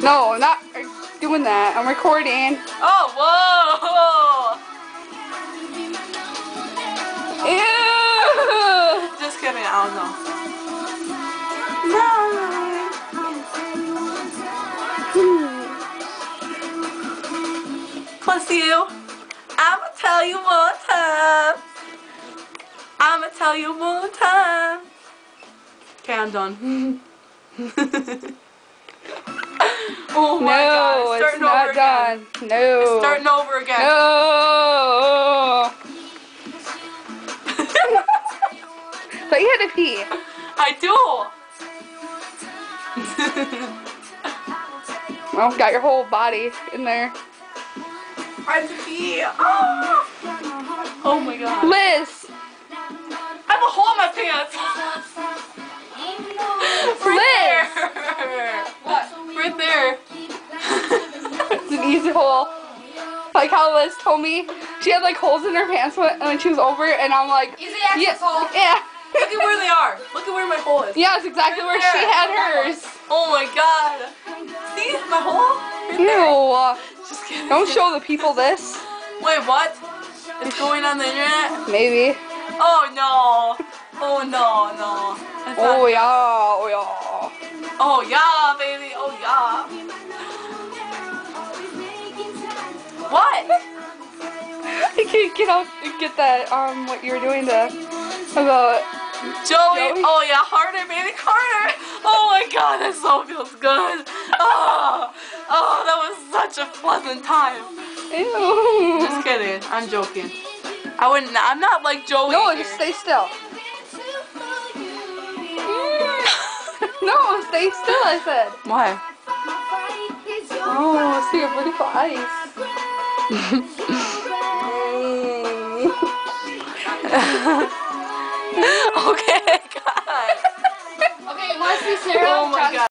No, I'm not doing that. I'm recording. Oh, whoa! Ew! Just kidding, I don't know. Plus you, I'ma tell you one time. I'ma tell you one time. Okay, I'm done. Oh my God, No, it's it's starting over not again. done. No. It's starting over again. No. But you had to pee. I do. Well, got your whole body in there. I have to pee. Oh, oh my God. Liz! I have a hole in my pants. Right there. What? Right there. It's an easy hole. Like how Liz told me she had like holes in her pants when she was over, and I'm like, Easy access hole. Yeah. Look at where they are. Look at where my hole is. Yeah, it's exactly Right where she there. had hers. Oh my God. See my hole? Right there. Ew. Just kidding. Don't show the people this. Wait, what? It's going on the internet? Maybe. Oh no. Oh no, no. That's not- Oh yeah, oh yeah. Oh yeah, baby. Oh yeah. What? I can't get that what you were doing about Joey. Oh yeah, harder, baby, harder. Oh my God, that so feels good. Oh, oh, that was such a pleasant time. Ew. Just kidding. I'm joking. I wouldn't. I'm not like Joey. No, here. just stay still. No, stay still, I said. Why? Oh, I see your beautiful eyes. Okay, God. Okay, you want to see Sarah? Oh my God.